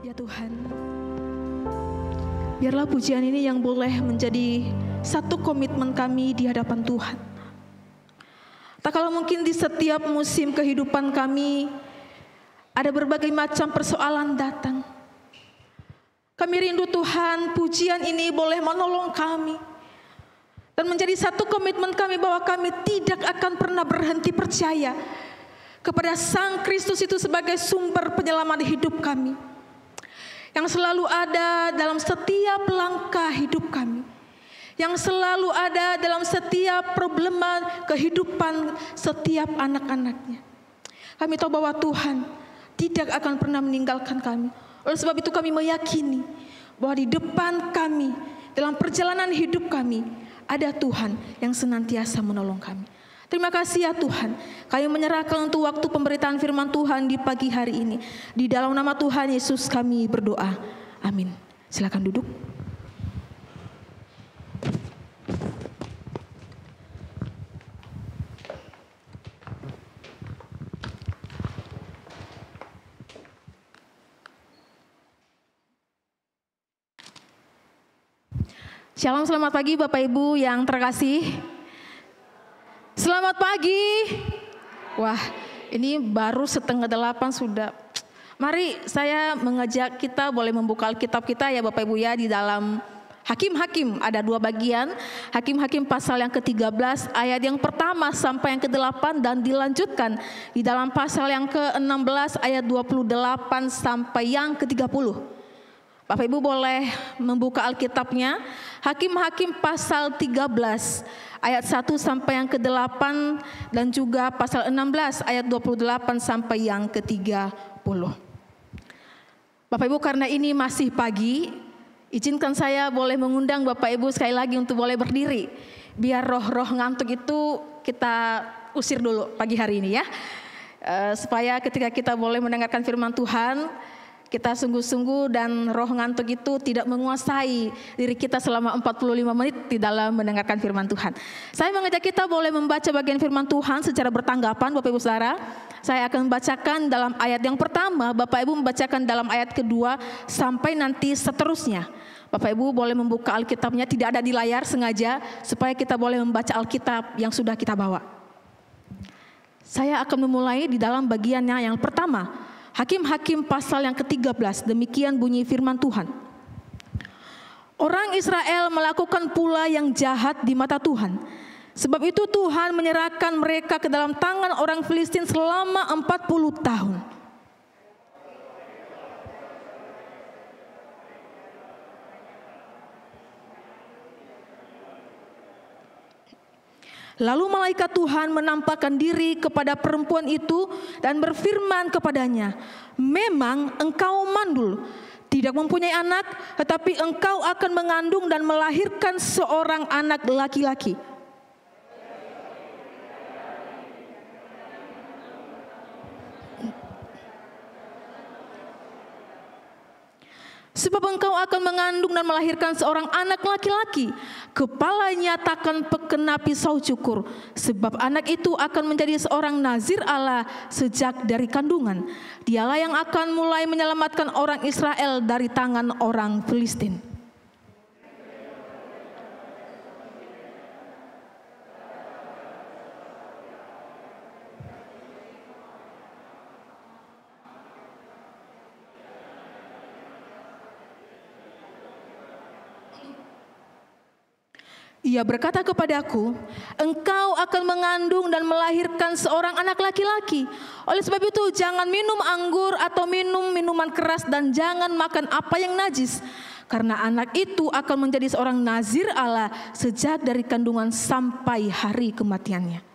Ya Tuhan, biarlah pujian ini yang boleh menjadi satu komitmen kami di hadapan Tuhan. Tak kalah mungkin di setiap musim kehidupan kami ada berbagai macam persoalan datang. Kami rindu Tuhan, pujian ini boleh menolong kami dan menjadi satu komitmen kami bahwa kami tidak akan pernah berhenti percaya kepada Sang Kristus itu sebagai sumber penyelamat hidup kami, yang selalu ada dalam setiap langkah hidup kami, yang selalu ada dalam setiap problema kehidupan setiap anak-anaknya. Kami tahu bahwa Tuhan tidak akan pernah meninggalkan kami. Oleh sebab itu kami meyakini bahwa di depan kami, dalam perjalanan hidup kami, ada Tuhan yang senantiasa menolong kami. Terima kasih ya Tuhan, kami menyerahkan untuk waktu pemberitaan firman Tuhan di pagi hari ini. Di dalam nama Tuhan Yesus kami berdoa. Amin. Silakan duduk. Shalom, selamat pagi Bapak Ibu yang terkasih. Selamat pagi. Wah, ini baru 7:30 sudah. Mari saya mengajak kita boleh membuka Alkitab kita ya Bapak Ibu ya, di dalam Hakim-Hakim ada 2 bagian. Hakim-Hakim pasal yang ke-13 ayat yang pertama sampai yang ke-8 dan dilanjutkan di dalam pasal yang ke-16 ayat 28 sampai yang ke-30. Bapak Ibu boleh membuka Alkitabnya. Hakim-Hakim pasal 13 ayat 1 sampai yang ke-8 dan juga pasal 16 ayat 28 sampai yang ke-30. Bapak Ibu, karena ini masih pagi, izinkan saya boleh mengundang Bapak Ibu sekali lagi untuk boleh berdiri. Biar roh-roh ngantuk itu kita usir dulu pagi hari ini ya. Supaya ketika kita boleh mendengarkan firman Tuhan, kita sungguh-sungguh dan roh ngantuk itu tidak menguasai diri kita selama 45 menit di dalam mendengarkan firman Tuhan. Saya mengajak kita boleh membaca bagian firman Tuhan secara bertanggapan Bapak Ibu Saudara. Saya akan membacakan dalam ayat yang pertama, Bapak Ibu membacakan dalam ayat kedua sampai nanti seterusnya. Bapak Ibu boleh membuka Alkitabnya, tidak ada di layar sengaja supaya kita boleh membaca Alkitab yang sudah kita bawa. Saya akan memulai di dalam bagiannya yang pertama. Hakim-Hakim pasal yang ke-13, demikian bunyi firman Tuhan. Orang Israel melakukan pula yang jahat di mata Tuhan. Sebab itu Tuhan menyerahkan mereka ke dalam tangan orang Filistin selama 40 tahun. Lalu malaikat Tuhan menampakkan diri kepada perempuan itu dan berfirman kepadanya, "Memang engkau mandul, tidak mempunyai anak, tetapi engkau akan mengandung dan melahirkan seorang anak laki-laki. Sebab engkau akan mengandung dan melahirkan seorang anak laki-laki. Kepalanya takkan kena pisau cukur. Sebab anak itu akan menjadi seorang nazir Allah sejak dari kandungan. Dialah yang akan mulai menyelamatkan orang Israel dari tangan orang Filistin." Ia berkata kepadaku, "Engkau akan mengandung dan melahirkan seorang anak laki-laki. Oleh sebab itu jangan minum anggur atau minum minuman keras dan jangan makan apa yang najis. Karena anak itu akan menjadi seorang nazir Allah sejak dari kandungan sampai hari kematiannya."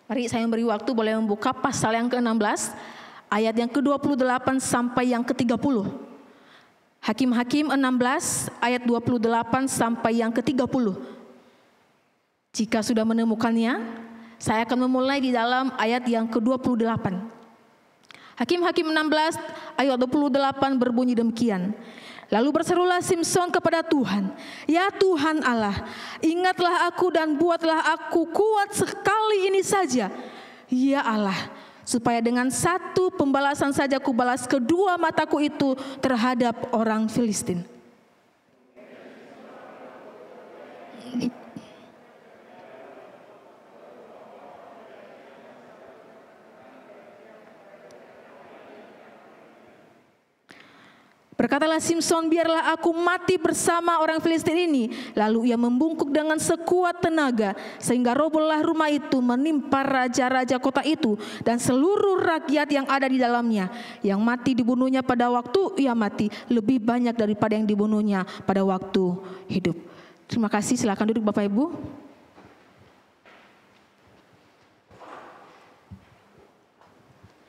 Mari saya beri waktu boleh membuka pasal yang ke-16 ayat yang ke-28 sampai yang ke-30. Hakim-Hakim 16 ayat 28 sampai yang ke-30. Jika sudah menemukannya, saya akan memulai di dalam ayat yang ke-28. Hakim-Hakim 16 ayat 28 berbunyi demikian. Lalu berserulah Simson kepada Tuhan, "Ya Tuhan Allah, ingatlah aku dan buatlah aku kuat sekali ini saja. Ya Allah, supaya dengan satu pembalasan saja kubalas kedua mataku itu terhadap orang Filistin." Berkatalah Simson, "Biarlah aku mati bersama orang Filistin ini." Lalu ia membungkuk dengan sekuat tenaga, sehingga robohlah rumah itu menimpa raja-raja kota itu dan seluruh rakyat yang ada di dalamnya. Yang mati dibunuhnya pada waktu ia mati lebih banyak daripada yang dibunuhnya pada waktu hidup. Terima kasih, silakan duduk Bapak Ibu.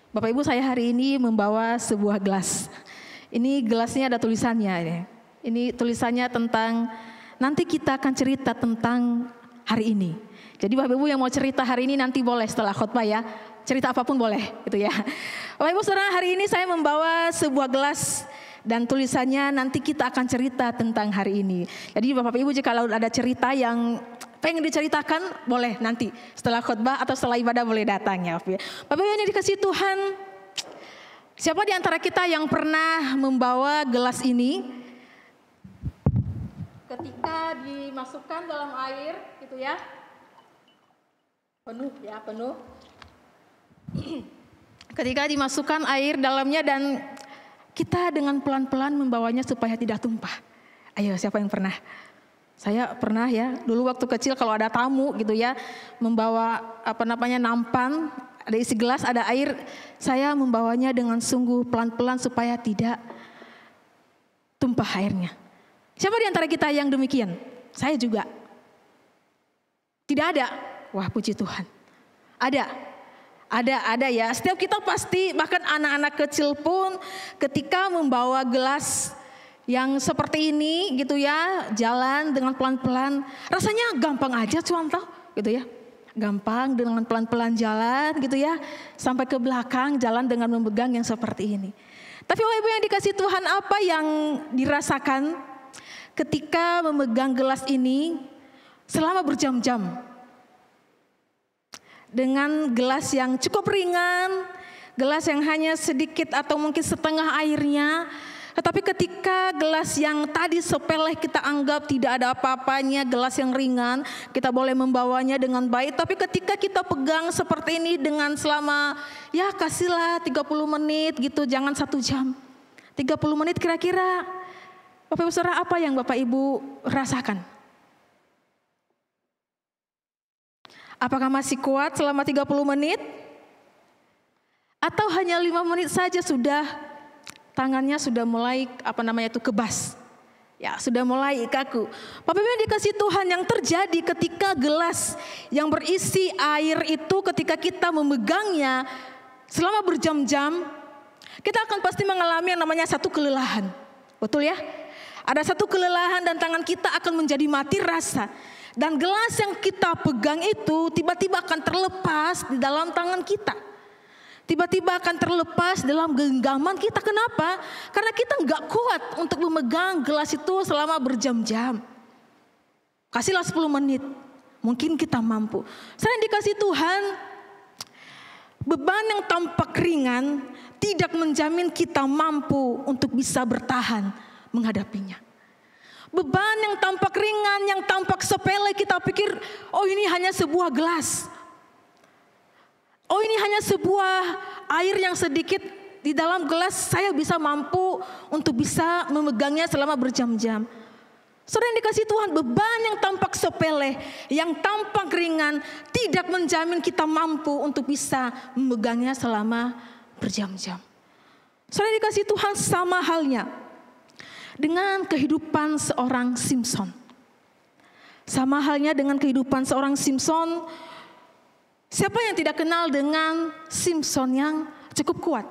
Bapak Ibu, saya hari ini membawa sebuah gelas. Ini gelasnya ada tulisannya. Ini tulisannya tentang nanti kita akan cerita tentang hari ini. Jadi Bapak Ibu yang mau cerita hari ini nanti boleh setelah khotbah ya. Cerita apapun boleh gitu ya. Bapak Ibu saudara, hari ini saya membawa sebuah gelas dan tulisannya nanti kita akan cerita tentang hari ini. Jadi Bapak Ibu jika ada cerita yang pengen diceritakan boleh nanti setelah khotbah atau setelah ibadah boleh datang ya. Bapak Ibu yang dikasihi Tuhan, siapa di antara kita yang pernah membawa gelas ini ketika dimasukkan dalam air gitu ya? Penuh ya, penuh. Ketika dimasukkan air dalamnya dan kita dengan pelan-pelan membawanya supaya tidak tumpah. Ayo, siapa yang pernah? Saya pernah ya, dulu waktu kecil kalau ada tamu gitu ya, membawa nampan, ada isi gelas, ada air, saya membawanya dengan sungguh pelan-pelan supaya tidak tumpah airnya. Siapa di antara kita yang demikian? Saya juga. Tidak ada? Wah, puji Tuhan. Ada ya. Setiap kita pasti, bahkan anak-anak kecil pun ketika membawa gelas yang seperti ini gitu ya, jalan dengan pelan-pelan, rasanya gampang aja contoh gitu ya. Gampang dengan pelan-pelan jalan gitu ya, sampai ke belakang jalan dengan memegang yang seperti ini. Tapi Bapak Ibu yang dikasih Tuhan, apa yang dirasakan ketika memegang gelas ini selama berjam-jam? Dengan gelas yang cukup ringan, gelas yang hanya sedikit atau mungkin setengah airnya. Tetapi ketika gelas yang tadi sepele kita anggap tidak ada apa-apanya, gelas yang ringan, kita boleh membawanya dengan baik. Tapi ketika kita pegang seperti ini dengan selama, ya kasihlah 30 menit gitu, jangan 1 jam. 30 menit kira-kira, Bapak Ibu Saudara, apa yang Bapak Ibu rasakan? Apakah masih kuat selama 30 menit? Atau hanya 5 menit saja sudah tangannya sudah mulai kebas. Ya, sudah mulai kaku. Bapak Ibu yang dikasih Tuhan, yang terjadi ketika gelas yang berisi air itu ketika kita memegangnya selama berjam-jam, kita akan pasti mengalami yang namanya satu kelelahan. Betul ya? Ada satu kelelahan dan tangan kita akan menjadi mati rasa. Dan gelas yang kita pegang itu tiba-tiba akan terlepas di dalam tangan kita. Tiba-tiba akan terlepas dalam genggaman kita. Kenapa? Karena kita nggak kuat untuk memegang gelas itu selama berjam-jam. Kasihlah 10 menit. Mungkin kita mampu. Selain dikasih Tuhan, beban yang tampak ringan tidak menjamin kita mampu untuk bisa bertahan menghadapinya. Beban yang tampak ringan, yang tampak sepele, kita pikir, oh ini hanya sebuah gelas. Oh ini hanya sebuah air yang sedikit di dalam gelas, saya bisa mampu untuk bisa memegangnya selama berjam-jam. Saudara yang dikasih Tuhan, beban yang tampak sepele, yang tampak ringan, tidak menjamin kita mampu untuk bisa memegangnya selama berjam-jam. Saudara yang dikasih Tuhan, sama halnya dengan kehidupan seorang Simson. Sama halnya dengan kehidupan seorang Simson. Siapa yang tidak kenal dengan Simson yang cukup kuat?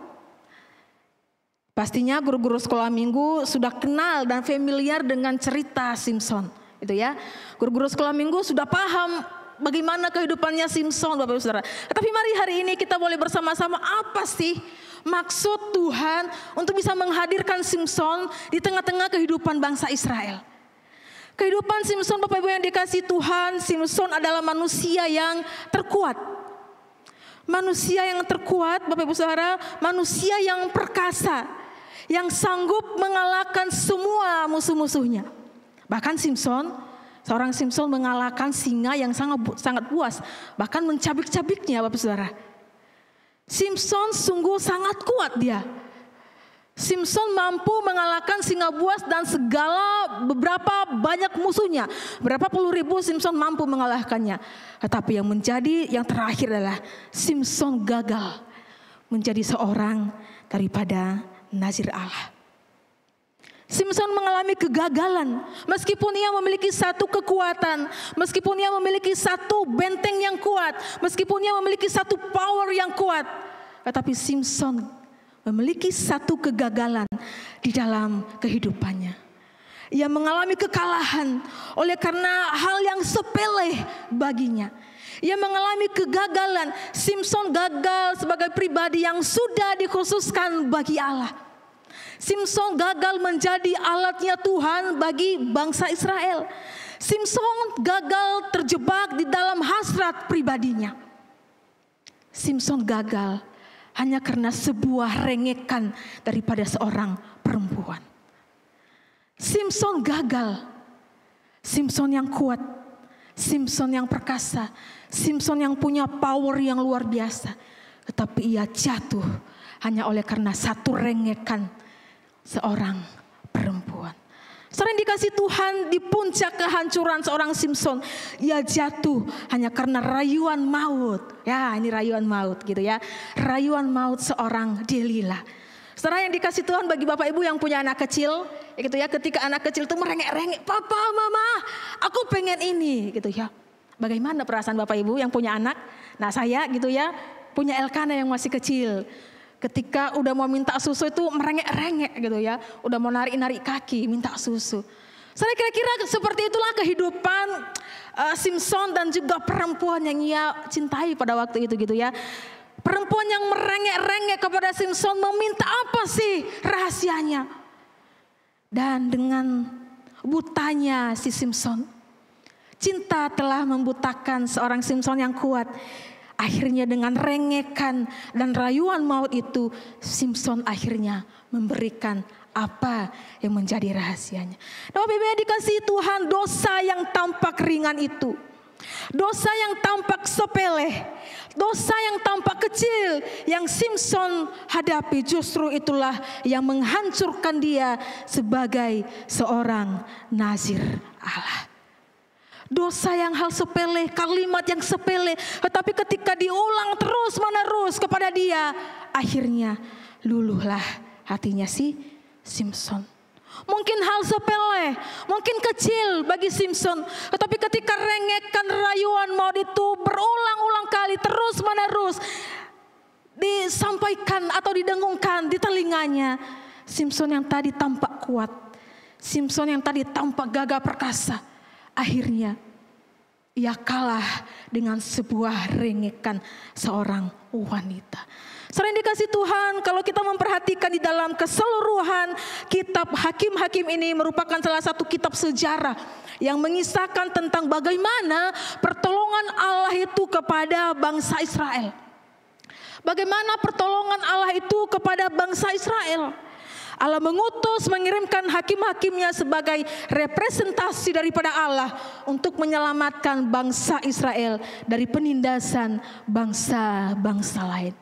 Pastinya guru-guru sekolah minggu sudah kenal dan familiar dengan cerita Simson, itu ya. Guru-guru sekolah minggu sudah paham bagaimana kehidupannya Simson, Bapak Ibu Saudara. Tapi mari hari ini kita boleh bersama-sama, apa sih maksud Tuhan untuk bisa menghadirkan Simson di tengah-tengah kehidupan bangsa Israel. Kehidupan Simson, Bapak Ibu yang dikasihi Tuhan, Simson adalah manusia yang terkuat. Manusia yang terkuat, Bapak Ibu Saudara, manusia yang perkasa, yang sanggup mengalahkan semua musuh-musuhnya. Bahkan seorang Simson mengalahkan singa yang sangat buas, bahkan mencabik-cabiknya, Bapak Saudara. Simson sungguh sangat kuat dia. Simson mampu mengalahkan singa buas dan beberapa banyak musuhnya. Berapa puluh ribu Simson mampu mengalahkannya. Tetapi yang terakhir adalah Simson gagal menjadi seorang daripada Nazir Allah. Simson mengalami kegagalan meskipun ia memiliki satu kekuatan, meskipun ia memiliki satu benteng yang kuat, meskipun ia memiliki satu power yang kuat, tetapi Simson memiliki satu kegagalan di dalam kehidupannya. Ia mengalami kekalahan oleh karena hal yang sepele baginya. Ia mengalami kegagalan. Simson gagal sebagai pribadi yang sudah dikhususkan bagi Allah. Simson gagal menjadi alatnya Tuhan bagi bangsa Israel. Simson gagal terjebak di dalam hasrat pribadinya. Simson gagal hanya karena sebuah rengekan daripada seorang perempuan. Simson gagal. Simson yang kuat, Simson yang perkasa, Simson yang punya power yang luar biasa. Tetapi ia jatuh hanya oleh karena satu rengekan seorang perempuan. Seorang dikasih Tuhan, di puncak kehancuran seorang Simson, ia jatuh hanya karena rayuan maut. Ya, ini rayuan maut gitu ya. Rayuan maut seorang Delila. Saudara yang dikasih Tuhan, bagi Bapak Ibu yang punya anak kecil, gitu ya, ketika anak kecil itu merengek-rengek, "Papa, Mama, aku pengen ini," gitu ya. Bagaimana perasaan Bapak Ibu yang punya anak? Nah, saya gitu ya, punya Elkana yang masih kecil. Ketika udah mau minta susu itu merengek-rengek gitu ya. Udah mau narik-narik kaki minta susu. Saya kira-kira seperti itulah kehidupan Simson dan juga perempuan yang ia cintai pada waktu itu gitu ya. Perempuan yang merengek-rengek kepada Simson meminta apa sih rahasianya. Dan dengan butanya si Simson, cinta telah membutakan seorang Simson yang kuat. Akhirnya dengan rengekan dan rayuan maut itu, Simson akhirnya memberikan apa yang menjadi rahasianya. Nah, Bapak Ibu yang dikasihi Tuhan, dosa yang tampak ringan itu, dosa yang tampak sepele, dosa yang tampak kecil yang Simson hadapi, justru itulah yang menghancurkan dia sebagai seorang Nazir Allah. Dosa yang hal sepele, kalimat yang sepele, tetapi ketika diulang terus menerus kepada dia, akhirnya luluhlah hatinya si Simson. Mungkin hal sepele, mungkin kecil bagi Simson, tetapi ketika rengekan rayuan maut itu berulang-ulang kali terus menerus disampaikan atau didengungkan di telinganya, Simson yang tadi tampak kuat, Simson yang tadi tampak gagah perkasa, akhirnya ia kalah dengan sebuah rengekan seorang wanita. Sering dikasih Tuhan, kalau kita memperhatikan di dalam keseluruhan kitab Hakim-Hakim ini merupakan salah satu kitab sejarah yang mengisahkan tentang bagaimana pertolongan Allah itu kepada bangsa Israel. Bagaimana pertolongan Allah itu kepada bangsa Israel. Allah mengirimkan hakim-hakimnya sebagai representasi daripada Allah untuk menyelamatkan bangsa Israel dari penindasan bangsa-bangsa lain.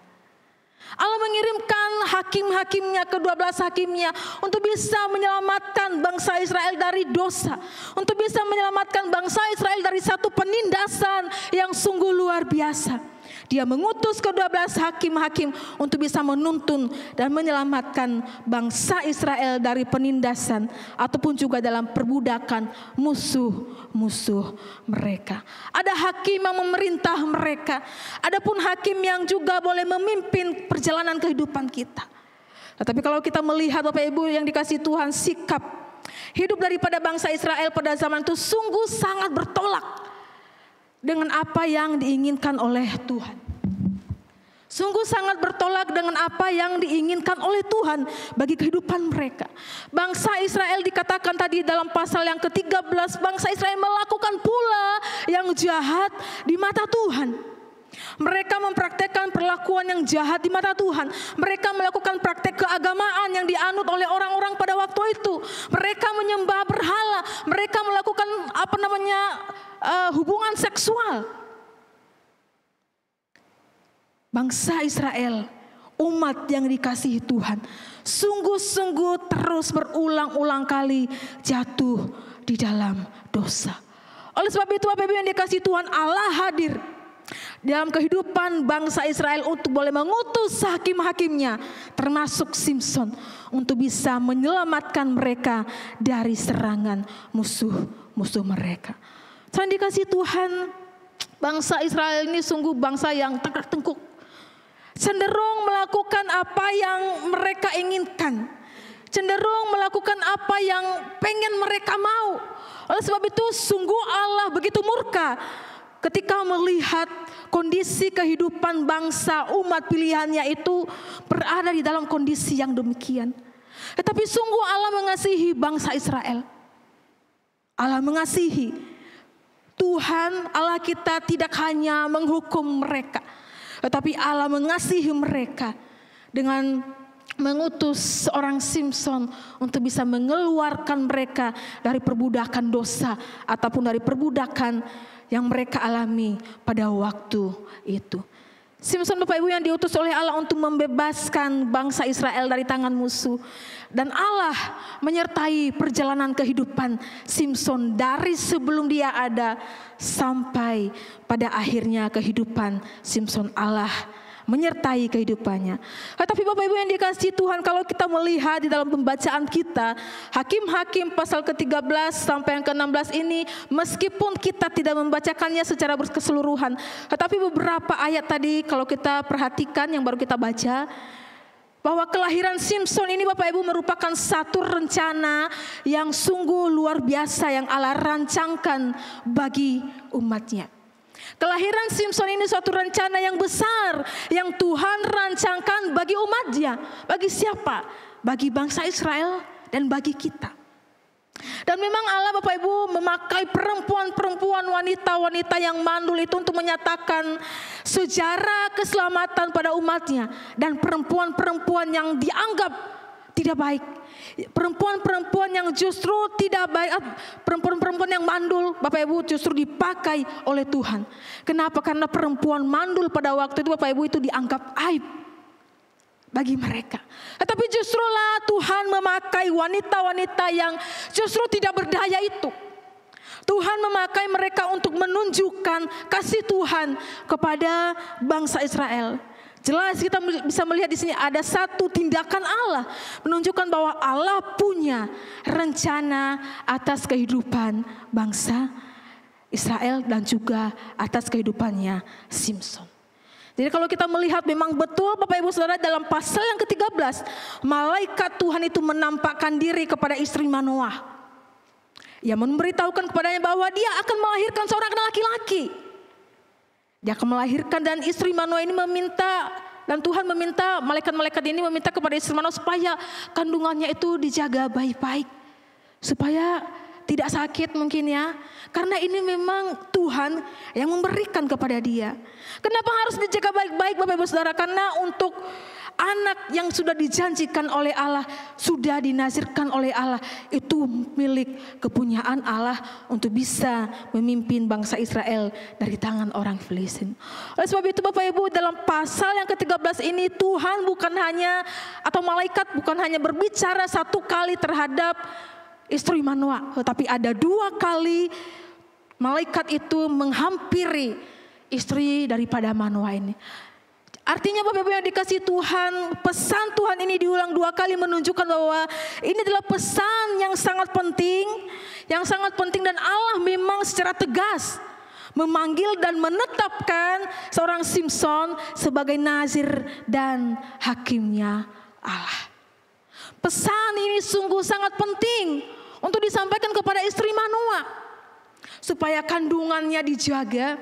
Allah mengirimkan hakim-hakimnya, ke-12 hakimnya untuk bisa menyelamatkan bangsa Israel dari dosa. Untuk bisa menyelamatkan bangsa Israel dari satu penindasan yang sungguh luar biasa. Dia mengutus ke-12 hakim-hakim untuk bisa menuntun dan menyelamatkan bangsa Israel dari penindasan ataupun juga dalam perbudakan musuh-musuh mereka. Ada hakim yang memerintah mereka. Adapun hakim yang juga boleh memimpin perjalanan kehidupan kita. Tetapi kalau kita melihat Bapak Ibu yang dikasih Tuhan, sikap hidup daripada bangsa Israel pada zaman itu sungguh sangat bertolak dengan apa yang diinginkan oleh Tuhan. Sungguh sangat bertolak dengan apa yang diinginkan oleh Tuhan bagi kehidupan mereka. Bangsa Israel dikatakan tadi dalam pasal yang ke-13, bangsa Israel melakukan pula yang jahat di mata Tuhan. Mereka mempraktekkan perlakuan yang jahat di mata Tuhan. Mereka melakukan praktek keagamaan yang dianut oleh orang-orang pada waktu itu. Mereka menyembah berhala. Mereka melakukan hubungan seksual. Bangsa Israel, umat yang dikasihi Tuhan, sungguh-sungguh terus berulang-ulang kali jatuh di dalam dosa. Oleh sebab itu Bapak Ibu yang dikasihi Tuhan, Allah hadir dalam kehidupan bangsa Israel untuk boleh mengutus hakim-hakimnya, termasuk Simson, untuk bisa menyelamatkan mereka dari serangan musuh-musuh mereka. Saya dikasihi Tuhan, bangsa Israel ini sungguh bangsa yang tegak tengkuk, cenderung melakukan apa yang mereka inginkan, cenderung melakukan apa yang pengen mereka mau. Oleh sebab itu sungguh Allah begitu murka ketika melihat kondisi kehidupan bangsa umat pilihannya itu berada di dalam kondisi yang demikian. Tetapi sungguh Allah mengasihi bangsa Israel. Allah mengasihi. Tuhan Allah kita tidak hanya menghukum mereka, tetapi Allah mengasihi mereka dengan mengutus seorang Simson untuk bisa mengeluarkan mereka dari perbudakan dosa ataupun dari perbudakan yang mereka alami pada waktu itu. Simson Bapak Ibu yang diutus oleh Allah untuk membebaskan bangsa Israel dari tangan musuh. Dan Allah menyertai perjalanan kehidupan Simson dari sebelum dia ada sampai pada akhirnya kehidupan Simson. Allah menyertai kehidupannya. Tetapi Bapak Ibu yang dikasihi Tuhan, kalau kita melihat di dalam pembacaan kita Hakim-Hakim pasal ke-13 sampai yang ke-16 ini, meskipun kita tidak membacakannya secara keseluruhan, tetapi beberapa ayat tadi kalau kita perhatikan yang baru kita baca, bahwa kelahiran Simson ini Bapak Ibu merupakan satu rencana yang sungguh luar biasa yang Allah rancangkan bagi umatnya. Kelahiran Simson ini suatu rencana yang besar yang Tuhan rancangkan bagi umatnya. Bagi siapa? Bagi bangsa Israel dan bagi kita. Dan memang Allah Bapak Ibu memakai perempuan-perempuan, wanita-wanita yang mandul itu untuk menyatakan sejarah keselamatan pada umatnya. Dan perempuan-perempuan yang dianggap tidak baik, perempuan-perempuan yang justru tidak baik, perempuan-perempuan yang mandul Bapak Ibu justru dipakai oleh Tuhan. Kenapa? Karena perempuan mandul pada waktu itu Bapak Ibu itu dianggap aib bagi mereka. Tetapi justrulah Tuhan memakai wanita-wanita yang justru tidak berdaya itu. Tuhan memakai mereka untuk menunjukkan kasih Tuhan kepada bangsa Israel. Jelas kita bisa melihat di sini ada satu tindakan Allah menunjukkan bahwa Allah punya rencana atas kehidupan bangsa Israel dan juga atas kehidupannya Simson. Jadi kalau kita melihat memang betul Bapak Ibu Saudara dalam pasal yang ke-13, malaikat Tuhan itu menampakkan diri kepada istri Manoah. Ia memberitahukan kepadanya bahwa dia akan melahirkan seorang laki-laki. Dia akan melahirkan dan istri Manoah ini meminta, dan Tuhan meminta, malaikat-malaikat ini meminta kepada istri Manoah supaya kandungannya itu dijaga baik-baik. Supaya tidak sakit mungkin ya. Karena ini memang Tuhan yang memberikan kepada dia. Kenapa harus dijaga baik-baik Bapak Ibu Saudara? Karena untuk anak yang sudah dijanjikan oleh Allah, sudah dinazirkan oleh Allah, itu milik kepunyaan Allah untuk bisa memimpin bangsa Israel dari tangan orang Filistin. Oleh sebab itu Bapak Ibu, dalam pasal yang ke-13 ini Tuhan bukan hanya, atau malaikat bukan hanya berbicara satu kali terhadap istri Manoah, tetapi ada dua kali malaikat itu menghampiri istri daripada Manoah ini. Artinya Bapak Ibu yang dikasihi Tuhan, pesan Tuhan ini diulang dua kali menunjukkan bahwa ini adalah pesan yang sangat penting, dan Allah memang secara tegas memanggil dan menetapkan seorang Simson sebagai nazir dan hakimnya Allah. Pesan ini sungguh sangat penting untuk disampaikan kepada istri Manoah supaya kandungannya dijaga,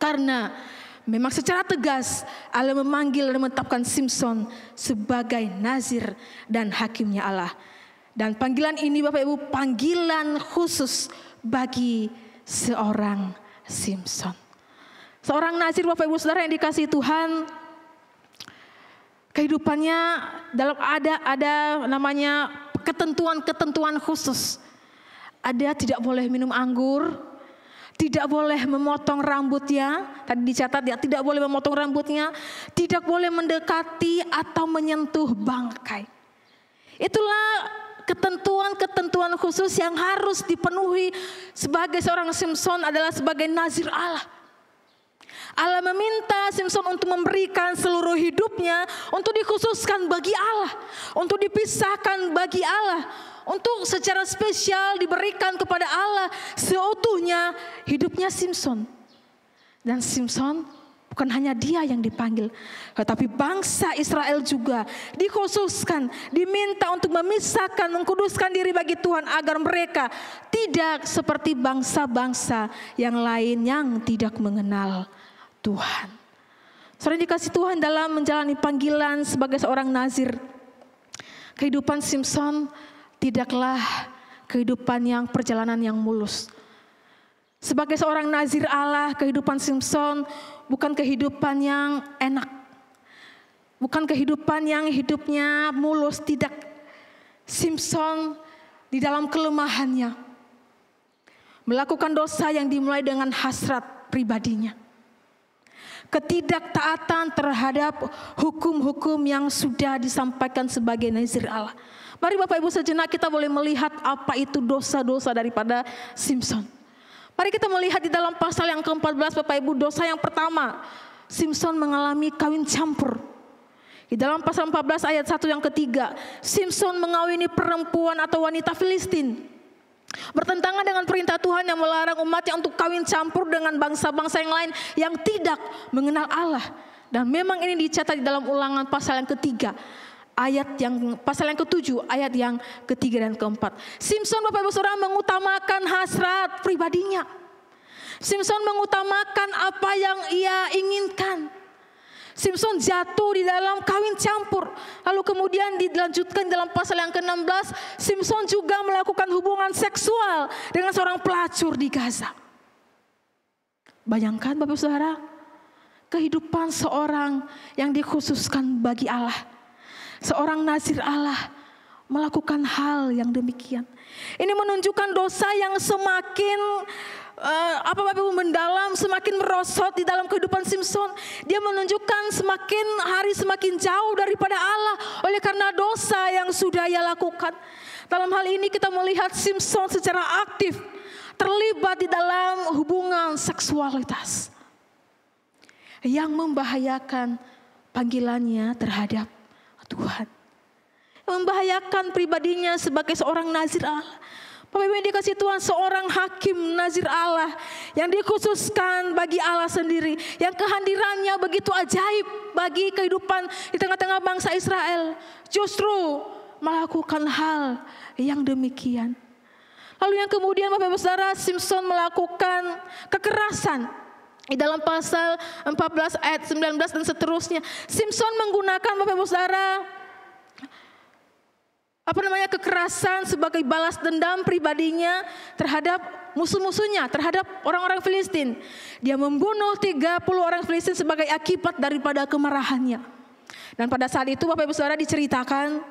karena Memang secara tegas Allah memanggil dan menetapkan Simson sebagai nazir dan hakimnya Allah. Dan panggilan ini Bapak Ibu panggilan khusus bagi seorang Simson. Seorang nazir Bapak Ibu Saudara yang dikasihi Tuhan, kehidupannya dalam ada namanya ketentuan-ketentuan khusus. Ada tidak boleh minum anggur, tidak boleh memotong rambutnya. Tadi dicatat ya, tidak boleh memotong rambutnya, tidak boleh mendekati atau menyentuh bangkai. Itulah ketentuan-ketentuan khusus yang harus dipenuhi sebagai seorang Simson adalah sebagai nazir Allah. Allah meminta Simson untuk memberikan seluruh hidupnya untuk dikhususkan bagi Allah, untuk dipisahkan bagi Allah, untuk secara spesial diberikan kepada Allah seutuhnya hidupnya Simson. Dan Simson bukan hanya dia yang dipanggil, tetapi bangsa Israel juga dikhususkan, diminta untuk memisahkan, mengkuduskan diri bagi Tuhan agar mereka tidak seperti bangsa-bangsa yang lain yang tidak mengenal Tuhan. Saudara dikasih Tuhan, dalam menjalani panggilan sebagai seorang nazir, kehidupan Simson tidaklah kehidupan yang perjalanan yang mulus. Sebagai seorang nazir Allah, kehidupan Simson bukan kehidupan yang enak. Bukan kehidupan yang hidupnya mulus, tidak. Simson di dalam kelemahannya melakukan dosa yang dimulai dengan hasrat pribadinya. Ketidaktaatan terhadap hukum-hukum yang sudah disampaikan sebagai nazir Allah. Mari Bapak Ibu sejenak kita boleh melihat apa itu dosa-dosa daripada Simson. Mari kita melihat di dalam pasal yang ke-14 Bapak Ibu, dosa yang pertama, Simson mengalami kawin campur. Di dalam pasal 14 ayat 1 yang ketiga, Simson mengawini perempuan atau wanita Filistin. Bertentangan dengan perintah Tuhan yang melarang umatnya untuk kawin campur dengan bangsa-bangsa yang lain yang tidak mengenal Allah. Dan memang ini dicatat di dalam Ulangan pasal yang ketiga, pasal yang ke-7 ayat yang ketiga dan keempat. Simson Bapak Ibu Saudara mengutamakan hasrat pribadinya. Simson mengutamakan apa yang ia inginkan. Simson jatuh di dalam kawin campur. Lalu kemudian dilanjutkan dalam pasal yang ke-16, Simson juga melakukan hubungan seksual dengan seorang pelacur di Gaza. Bayangkan Bapak Saudara, kehidupan seorang yang dikhususkan bagi Allah. Seorang nazir Allah melakukan hal yang demikian. Ini menunjukkan dosa yang semakin Bapak Ibu mendalam, semakin merosot di dalam kehidupan Simson. Dia menunjukkan semakin hari semakin jauh daripada Allah oleh karena dosa yang sudah ia lakukan. Dalam hal ini kita melihat Simson secara aktif terlibat di dalam hubungan seksualitas yang membahayakan panggilannya terhadap Tuhan, membahayakan pribadinya sebagai seorang nazir Allah. Bapak Ibu yang dikasih Tuhan, seorang hakim nazir Allah yang dikhususkan bagi Allah sendiri, yang kehadirannya begitu ajaib bagi kehidupan di tengah-tengah bangsa Israel, justru melakukan hal yang demikian. Lalu yang kemudian Bapak Ibu Saudara, Simson melakukan kekerasan. Di dalam pasal 14 ayat 19 dan seterusnya, Simson menggunakan Bapak Ibu Saudara kekerasan sebagai balas dendam pribadinya terhadap musuh-musuhnya, terhadap orang-orang Filistin. Dia membunuh 30 orang Filistin sebagai akibat daripada kemarahannya. Dan pada saat itu Bapak Ibu Saudara diceritakan,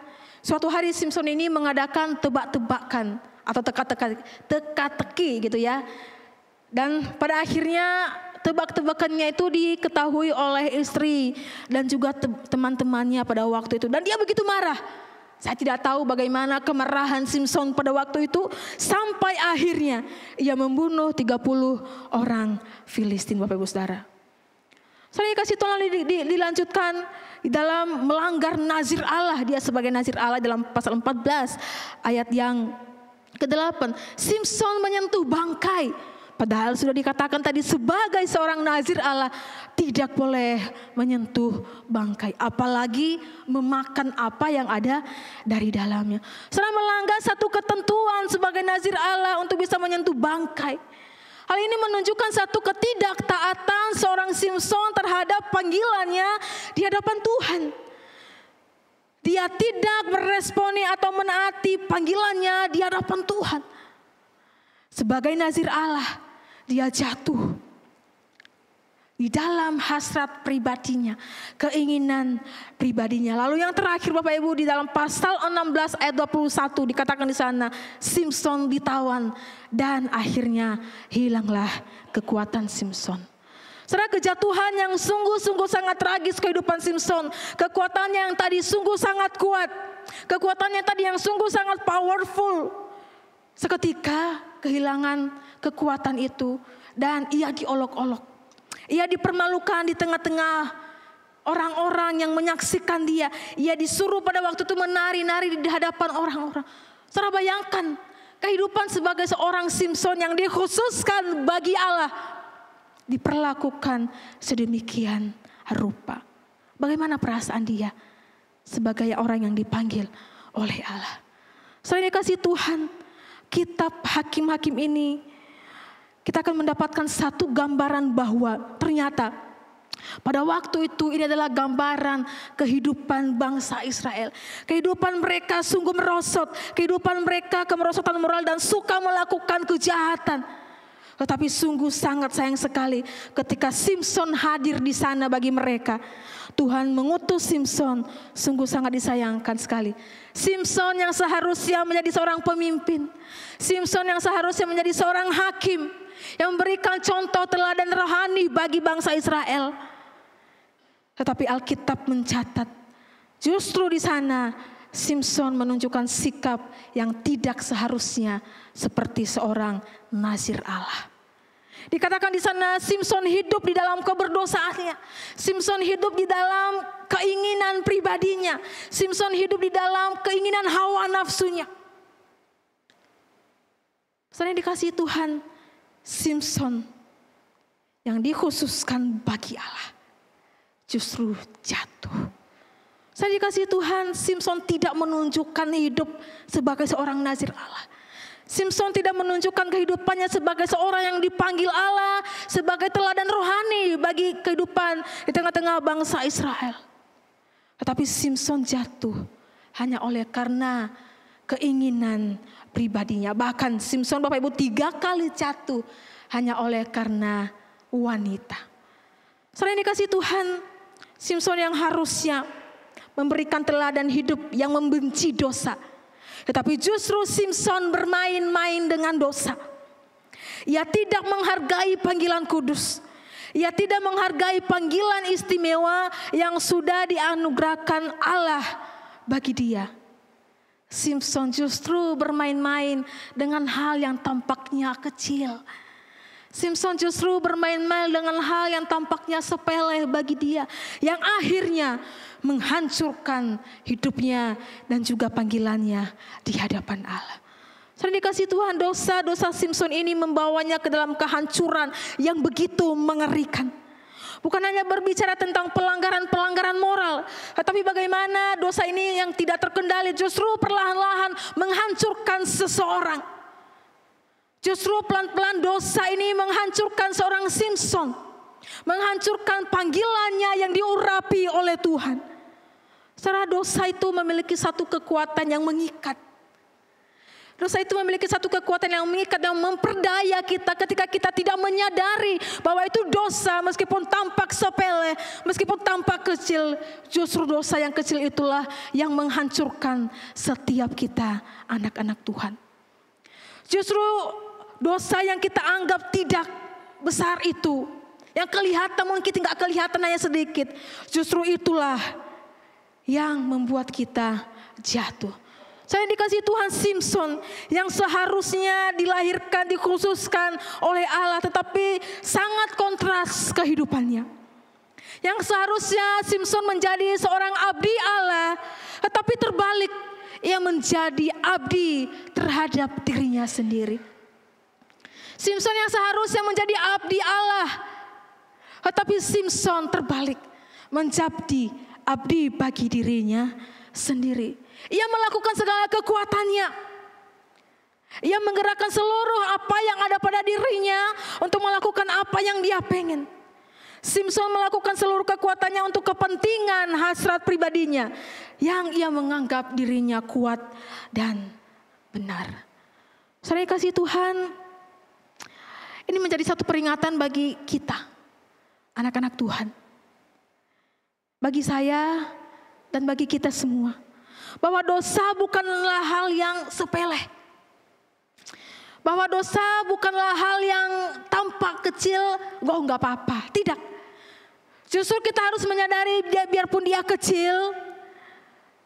suatu hari Simson ini mengadakan tebak-tebakan atau teka-teki gitu ya. Dan pada akhirnya tebak-tebakannya itu diketahui oleh istri dan juga teman-temannya pada waktu itu. Dan dia begitu marah. Saya tidak tahu bagaimana kemarahan Simson pada waktu itu, sampai akhirnya ia membunuh 30 orang Filistin, Bapak Ibu Saudara. Saya kasih tolong dilanjutkan di dalam melanggar nazir Allah. Dia sebagai nazir Allah dalam pasal 14 ayat yang ke-8. Simson menyentuh bangkai. Padahal sudah dikatakan tadi sebagai seorang nazir Allah tidak boleh menyentuh bangkai, apalagi memakan apa yang ada dari dalamnya. Setelah melanggar satu ketentuan sebagai nazir Allah untuk bisa menyentuh bangkai. Hal ini menunjukkan satu ketidaktaatan seorang Simson terhadap panggilannya di hadapan Tuhan. Dia tidak meresponi atau menaati panggilannya di hadapan Tuhan. Sebagai nazir Allah, dia jatuh di dalam hasrat pribadinya, keinginan pribadinya. Lalu yang terakhir Bapak Ibu, di dalam pasal 16 ayat 21 dikatakan di sana, Simson ditawan dan akhirnya hilanglah kekuatan Simson. Saudara, kejatuhan yang sungguh-sungguh sangat tragis kehidupan Simson. Kekuatannya yang tadi sungguh sangat kuat, kekuatannya tadi yang sungguh sangat powerful, seketika kehilangan kekuatan itu dan ia diolok-olok. Ia dipermalukan di tengah-tengah orang-orang yang menyaksikan dia. Ia disuruh pada waktu itu menari-nari di hadapan orang-orang. Saudara, bayangkan kehidupan sebagai seorang Simson yang dikhususkan bagi Allah diperlakukan sedemikian rupa. Bagaimana perasaan dia sebagai orang yang dipanggil oleh Allah? Selain dikasih Tuhan, kitab Hakim-Hakim ini kita akan mendapatkan satu gambaran bahwa ternyata pada waktu itu ini adalah gambaran kehidupan bangsa Israel. Kehidupan mereka sungguh merosot, kehidupan mereka kemerosotan moral dan suka melakukan kejahatan. Tetapi sungguh sangat sayang sekali ketika Simson hadir di sana bagi mereka. Tuhan mengutus Simson, sungguh sangat disayangkan sekali. Simson yang seharusnya menjadi seorang pemimpin, Simson yang seharusnya menjadi seorang hakim yang memberikan contoh teladan rohani bagi bangsa Israel. Tetapi Alkitab mencatat justru di sana Simson menunjukkan sikap yang tidak seharusnya seperti seorang nazir Allah. Dikatakan di sana Simson hidup di dalam keberdosaannya. Simson hidup di dalam keinginan pribadinya. Simson hidup di dalam keinginan hawa nafsunya. Saudara dikasihi Tuhan, Simson yang dikhususkan bagi Allah justru jatuh. Saya dikasihi Tuhan, Simson tidak menunjukkan hidup sebagai seorang nazir Allah. Simson tidak menunjukkan kehidupannya sebagai seorang yang dipanggil Allah, sebagai teladan rohani bagi kehidupan di tengah-tengah bangsa Israel. Tetapi Simson jatuh hanya oleh karena keinginan pribadinya. Bahkan Simson Bapak Ibu 3 kali jatuh hanya oleh karena wanita. Selain dikasih Tuhan, Simson yang harusnya memberikan teladan hidup yang membenci dosa, tetapi justru Simson bermain-main dengan dosa. Ia tidak menghargai panggilan kudus. Ia tidak menghargai panggilan istimewa yang sudah dianugerahkan Allah bagi dia. Simson justru bermain-main dengan hal yang tampaknya kecil. Simson justru bermain-main dengan hal yang tampaknya sepele bagi dia, yang akhirnya menghancurkan hidupnya dan juga panggilannya di hadapan Allah. Saudara dikasihi Tuhan, dosa-dosa Simson ini membawanya ke dalam kehancuran yang begitu mengerikan. Bukan hanya berbicara tentang pelanggaran-pelanggaran moral, tetapi bagaimana dosa ini yang tidak terkendali justru perlahan-lahan menghancurkan seseorang. Justru pelan-pelan dosa ini menghancurkan seorang Simson, menghancurkan panggilannya yang diurapi oleh Tuhan. Saudara, dosa itu memiliki satu kekuatan yang mengikat. Dosa itu memiliki satu kekuatan yang mengikat, yang memperdaya kita ketika kita tidak menyadari bahwa itu dosa, meskipun tampak sepele, meskipun tampak kecil. Justru dosa yang kecil itulah yang menghancurkan setiap kita anak-anak Tuhan. Justru dosa yang kita anggap tidak besar itu, yang kelihatan mungkin tidak kelihatan hanya sedikit, justru itulah yang membuat kita jatuh. Saya dikasih Tuhan, Simson yang seharusnya dilahirkan, dikhususkan oleh Allah, tetapi sangat kontras kehidupannya. Yang seharusnya Simson menjadi seorang abdi Allah, tetapi terbalik, ia menjadi abdi terhadap dirinya sendiri. Simson yang seharusnya menjadi abdi Allah, tetapi Simson terbalik, menjadi abdi bagi dirinya sendiri. Ia melakukan segala kekuatannya. Ia menggerakkan seluruh apa yang ada pada dirinya untuk melakukan apa yang dia pengen. Simson melakukan seluruh kekuatannya untuk kepentingan hasrat pribadinya yang ia menganggap dirinya kuat dan benar. Saudara kasih Tuhan, ini menjadi satu peringatan bagi kita, anak-anak Tuhan. Bagi saya dan bagi kita semua, bahwa dosa bukanlah hal yang sepele. Bahwa dosa bukanlah hal yang tampak kecil, nggak apa-apa. Tidak. Justru kita harus menyadari biarpun dia kecil,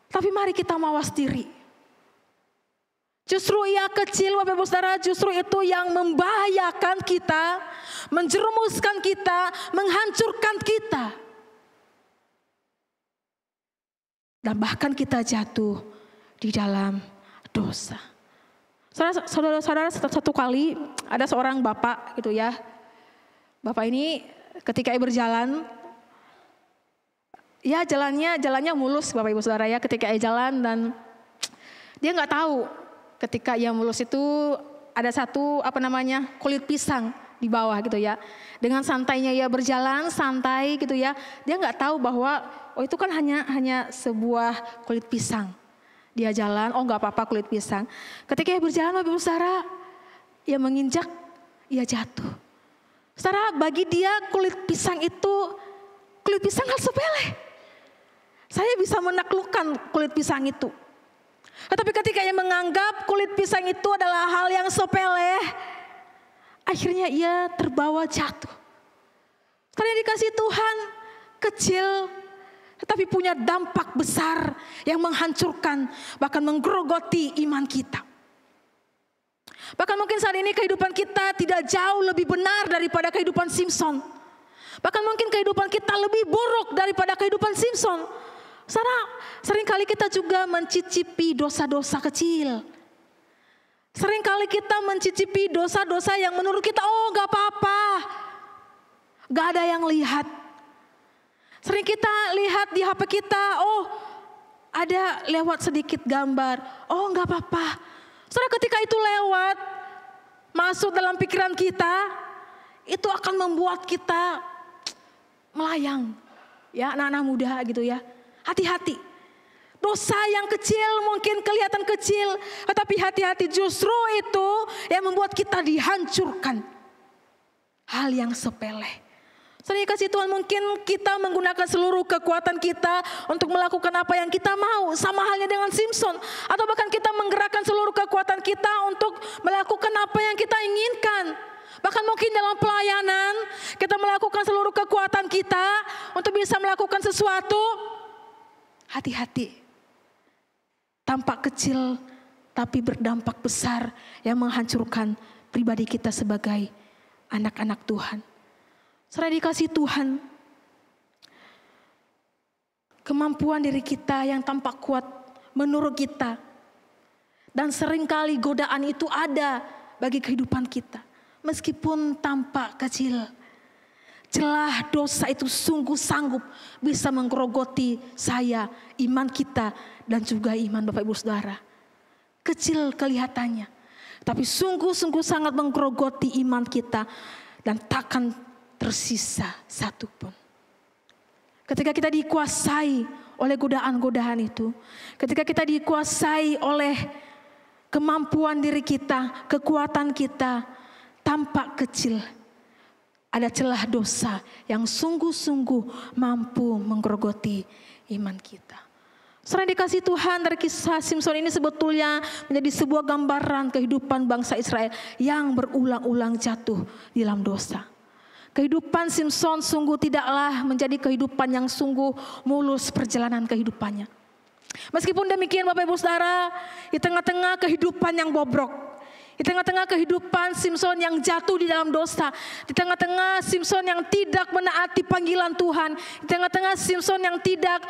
tapi mari kita mawas diri. Justru ia kecil, Bapak Ibu Saudara, justru itu yang membahayakan kita, menjerumuskan kita, menghancurkan kita. Dan bahkan kita jatuh di dalam dosa. Saudara-saudara, satu kali ada seorang bapak gitu ya. Bapak ini ketika ia berjalan, ya jalannya mulus Bapak Ibu Saudara ya, ketika ia jalan dan dia nggak tahu ketika ia mulus itu ada satu kulit pisang di bawah gitu ya. Dengan santainya ia berjalan santai gitu ya, dia nggak tahu bahwa itu kan hanya sebuah kulit pisang. Dia jalan, nggak apa-apa kulit pisang. Ketika ia berjalan Bapak Ibu Saudara, ia menginjak, ia jatuh. Saudara, bagi dia kulit pisang hal sepele. Saya bisa menaklukkan kulit pisang itu. Tetapi ketika ia menganggap kulit pisang itu adalah hal yang sepele, akhirnya ia terbawa jatuh. Karena dikasih Tuhan, kecil tetapi punya dampak besar yang menghancurkan, bahkan menggerogoti iman kita. Bahkan mungkin saat ini kehidupan kita tidak jauh lebih benar daripada kehidupan Simson. Bahkan mungkin kehidupan kita lebih buruk daripada kehidupan Simson. Seringkali kita juga mencicipi dosa-dosa kecil. Seringkali kita mencicipi dosa-dosa yang menurut kita, gak apa-apa. Gak ada yang lihat. Sering kita lihat di HP kita, ada lewat sedikit gambar. Gak apa-apa. Saudara, ketika itu lewat, masuk dalam pikiran kita, itu akan membuat kita melayang. Ya, anak-anak muda gitu ya. Hati-hati. Dosa yang kecil mungkin kelihatan kecil, tetapi hati-hati, justru itu yang membuat kita dihancurkan. Hal yang sepele. Saudara kasih Tuhan, mungkin kita menggunakan seluruh kekuatan kita untuk melakukan apa yang kita mau. Sama halnya dengan Simson. Atau bahkan kita menggerakkan seluruh kekuatan kita untuk melakukan apa yang kita inginkan. Bahkan mungkin dalam pelayanan kita melakukan seluruh kekuatan kita untuk bisa melakukan sesuatu. Hati-hati. Tampak kecil tapi berdampak besar yang menghancurkan pribadi kita sebagai anak-anak Tuhan. Saudara dikasih Tuhan, kemampuan diri kita yang tampak kuat menurut kita, dan seringkali godaan itu ada bagi kehidupan kita, meskipun tampak kecil. Celah dosa itu sungguh sanggup bisa menggerogoti saya, iman kita, dan juga iman Bapak Ibu Saudara. Kecil kelihatannya, tapi sungguh-sungguh sangat menggerogoti iman kita dan takkan tersisa satu pun. Ketika kita dikuasai oleh godaan-godaan itu, ketika kita dikuasai oleh kemampuan diri kita, kekuatan kita, tampak kecil, ada celah dosa yang sungguh-sungguh mampu menggerogoti iman kita. Saudara dikasih Tuhan, dari kisah Simson ini sebetulnya menjadi sebuah gambaran kehidupan bangsa Israel yang berulang-ulang jatuh di dalam dosa. Kehidupan Simson sungguh tidaklah menjadi kehidupan yang sungguh mulus perjalanan kehidupannya. Meskipun demikian Bapak Ibu Saudara, di tengah-tengah kehidupan yang bobrok, di tengah-tengah kehidupan Simson yang jatuh di dalam dosa, di tengah-tengah Simson yang tidak menaati panggilan Tuhan, di tengah-tengah Simson yang tidak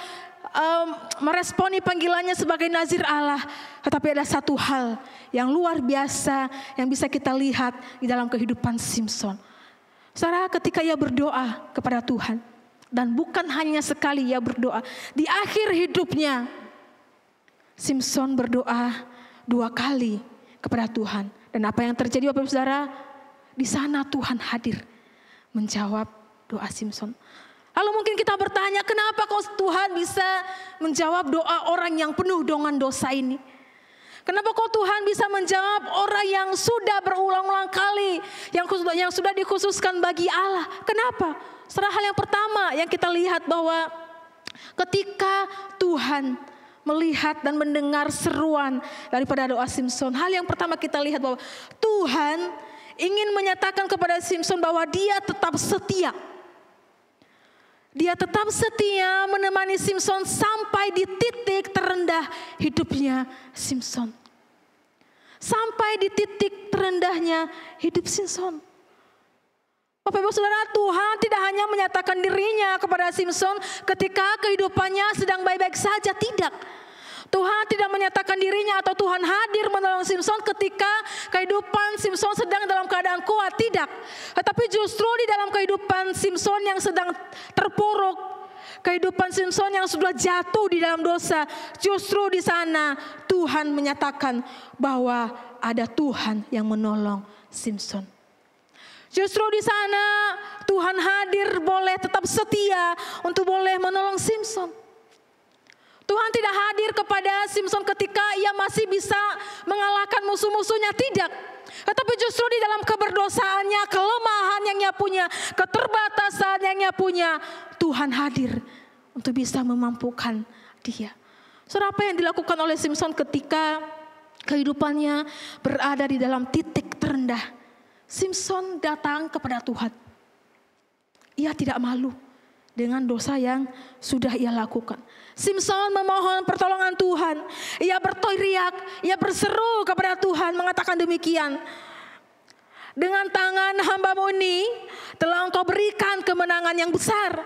meresponi panggilannya sebagai nazir Allah, tetapi ada satu hal yang luar biasa yang bisa kita lihat di dalam kehidupan Simson. Saudara, ketika ia berdoa kepada Tuhan, dan bukan hanya sekali ia berdoa, di akhir hidupnya Simson berdoa 2 kali kepada Tuhan. Dan apa yang terjadi Bapak Ibu Saudara? Di sana Tuhan hadir menjawab doa Simson. Lalu mungkin kita bertanya, kenapa kok Tuhan bisa menjawab doa orang yang penuh dengan dosa ini? Kenapa kok Tuhan bisa menjawab orang yang sudah berulang-ulang kali, yang sudah dikhususkan bagi Allah? Kenapa? Salah hal yang pertama yang kita lihat bahwa ketika Tuhan melihat dan mendengar seruan daripada doa Simson, hal yang pertama kita lihat bahwa Tuhan ingin menyatakan kepada Simson bahwa dia tetap setia. Dia tetap setia menemani Simson sampai di titik terendah hidupnya Simson. Sampai di titik terendahnya hidup Simson. Bapak Ibu Saudara, Tuhan tidak hanya menyatakan dirinya kepada Simson ketika kehidupannya sedang baik-baik saja, tidak. Tuhan tidak menyatakan dirinya atau Tuhan hadir menolong Simson ketika kehidupan Simson sedang dalam keadaan kuat, tidak. Tetapi justru di dalam kehidupan Simson yang sedang terpuruk, kehidupan Simson yang sudah jatuh di dalam dosa, justru di sana Tuhan menyatakan bahwa ada Tuhan yang menolong Simson. Justru di sana Tuhan hadir boleh tetap setia untuk boleh menolong Simson. Tuhan tidak hadir kepada Simson ketika ia masih bisa mengalahkan musuh-musuhnya, tidak. Tetapi justru di dalam keberdosaannya, kelemahan yang ia punya, keterbatasan yang ia punya, Tuhan hadir untuk bisa memampukan dia. Saudara, apa yang dilakukan oleh Simson ketika kehidupannya berada di dalam titik terendah? Simson datang kepada Tuhan. Ia tidak malu dengan dosa yang sudah ia lakukan. Simson memohon pertolongan Tuhan. Ia berteriak, ia berseru kepada Tuhan mengatakan demikian. Dengan tangan hamba-Mu ini telah Engkau berikan kemenangan yang besar.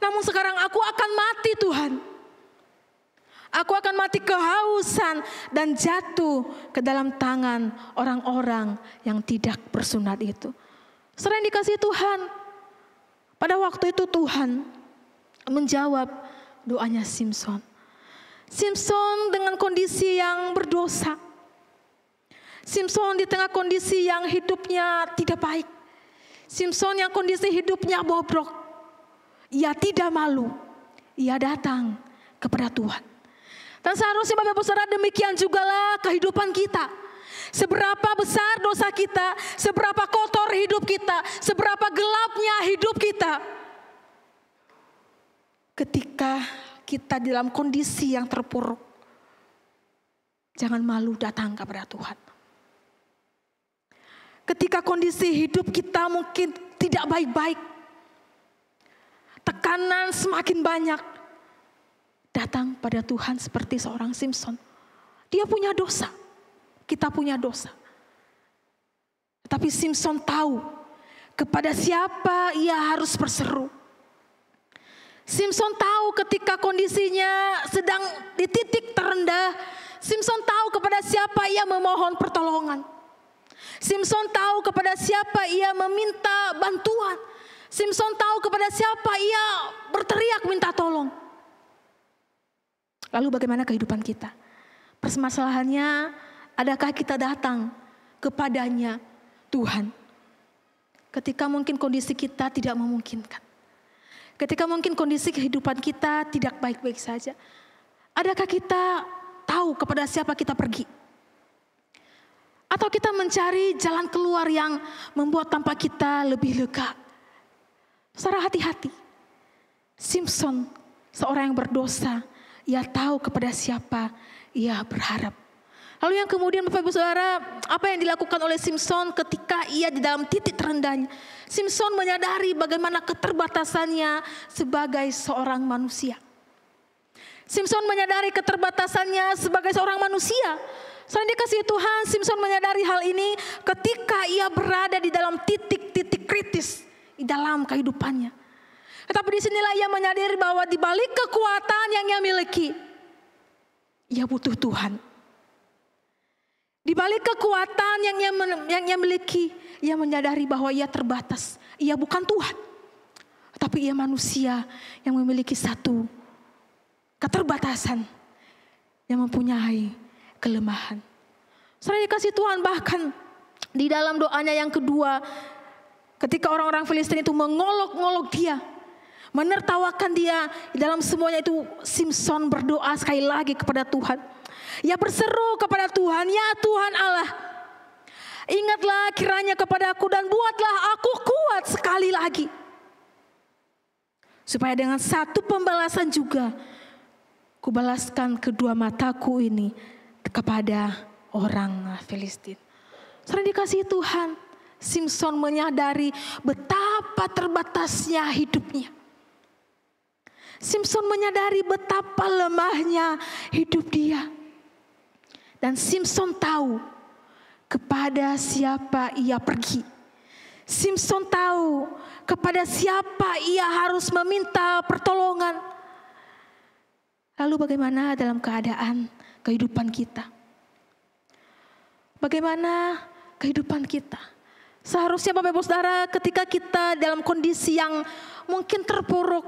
Namun sekarang aku akan mati Tuhan. Aku akan mati kehausan dan jatuh ke dalam tangan orang-orang yang tidak bersunat itu. Saudara yang dikasihi Tuhan, pada waktu itu Tuhan menjawab doanya Simson. Simson dengan kondisi yang berdosa. Simson di tengah kondisi yang hidupnya tidak baik. Simson yang kondisi hidupnya bobrok. Ia tidak malu. Ia datang kepada Tuhan. Dan seharusnya Bapak Ibu Saudara demikian jugalah kehidupan kita. Seberapa besar dosa kita, seberapa kotor hidup kita, seberapa gelapnya hidup kita. Ketika kita dalam kondisi yang terpuruk, jangan malu datang kepada Tuhan. Ketika kondisi hidup kita mungkin tidak baik-baik, tekanan semakin banyak, datang pada Tuhan seperti seorang Simson. Dia punya dosa, kita punya dosa. Tetapi Simson tahu kepada siapa ia harus berseru. Simson tahu ketika kondisinya sedang di titik terendah, Simson tahu kepada siapa ia memohon pertolongan. Simson tahu kepada siapa ia meminta bantuan. Simson tahu kepada siapa ia berteriak minta tolong. Lalu bagaimana kehidupan kita? Permasalahannya, adakah kita datang kepadanya Tuhan ketika mungkin kondisi kita tidak memungkinkan? Ketika mungkin kondisi kehidupan kita tidak baik-baik saja, adakah kita tahu kepada siapa kita pergi? Atau kita mencari jalan keluar yang membuat tampak kita lebih lega? Saudara, hati-hati. Simson, seorang yang berdosa, ia tahu kepada siapa ia berharap. Lalu yang kemudian Bapak Ibu Saudara, apa yang dilakukan oleh Simson ketika ia di dalam titik terendahnya? Simson menyadari bagaimana keterbatasannya sebagai seorang manusia. Simson menyadari keterbatasannya sebagai seorang manusia. Selain dikasihi Tuhan, Simson menyadari hal ini ketika ia berada di dalam titik-titik kritis di dalam kehidupannya. Tetapi disinilah ia menyadari bahwa di balik kekuatan yang ia miliki, ia butuh Tuhan. Di balik kekuatan yang ia miliki, ia menyadari bahwa ia terbatas. Ia bukan Tuhan, tapi ia manusia yang memiliki satu keterbatasan, yang mempunyai kelemahan. Saudara dikasih Tuhan, bahkan di dalam doanya yang kedua, ketika orang-orang Filistin itu mengolok-ngolok dia, menertawakan dia, di dalam semuanya itu Simson berdoa sekali lagi kepada Tuhan. Ia berseru kepada Tuhan, ya Tuhan Allah, ingatlah kiranya kepadaku dan buatlah aku kuat sekali lagi. Supaya dengan satu pembalasan juga, kubalaskan kedua mataku ini kepada orang Filistin. Saudara dikasihi Tuhan, Simson menyadari betapa terbatasnya hidupnya. Simson menyadari betapa lemahnya hidup dia. Dan Simson tahu kepada siapa ia pergi. Simson tahu kepada siapa ia harus meminta pertolongan. Lalu bagaimana dalam keadaan kehidupan kita? Bagaimana kehidupan kita? Seharusnya Bapak Ibu Saudara, ketika kita dalam kondisi yang mungkin terpuruk,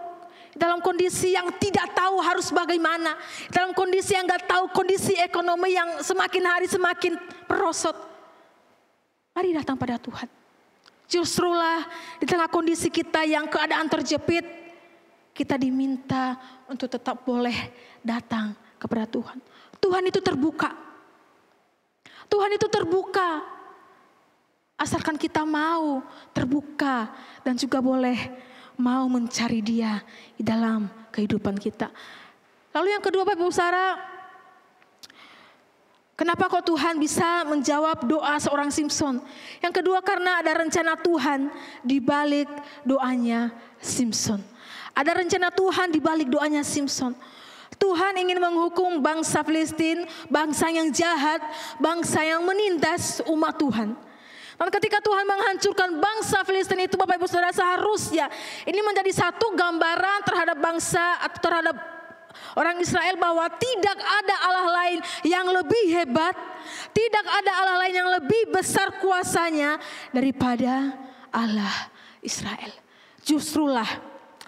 dalam kondisi yang tidak tahu harus bagaimana, dalam kondisi yang gak tahu kondisi ekonomi yang semakin hari semakin merosot, mari datang pada Tuhan. Justrulah di tengah kondisi kita yang keadaan terjepit, kita diminta untuk tetap boleh datang kepada Tuhan. Tuhan itu terbuka. Tuhan itu terbuka, asalkan kita mau terbuka dan juga boleh mau mencari Dia di dalam kehidupan kita. Lalu yang kedua Bapak Ibu Saudara, kenapa kok Tuhan bisa menjawab doa seorang Simson? Yang kedua karena ada rencana Tuhan di balik doanya Simson. Ada rencana Tuhan di balik doanya Simson. Tuhan ingin menghukum bangsa Filistin, bangsa yang jahat, bangsa yang menindas umat Tuhan. Dan ketika Tuhan menghancurkan bangsa Filistin itu, Bapak Ibu Saudara, seharusnya ini menjadi satu gambaran terhadap bangsa atau terhadap orang Israel bahwa tidak ada Allah lain yang lebih hebat, tidak ada Allah lain yang lebih besar kuasanya daripada Allah Israel. Justrulah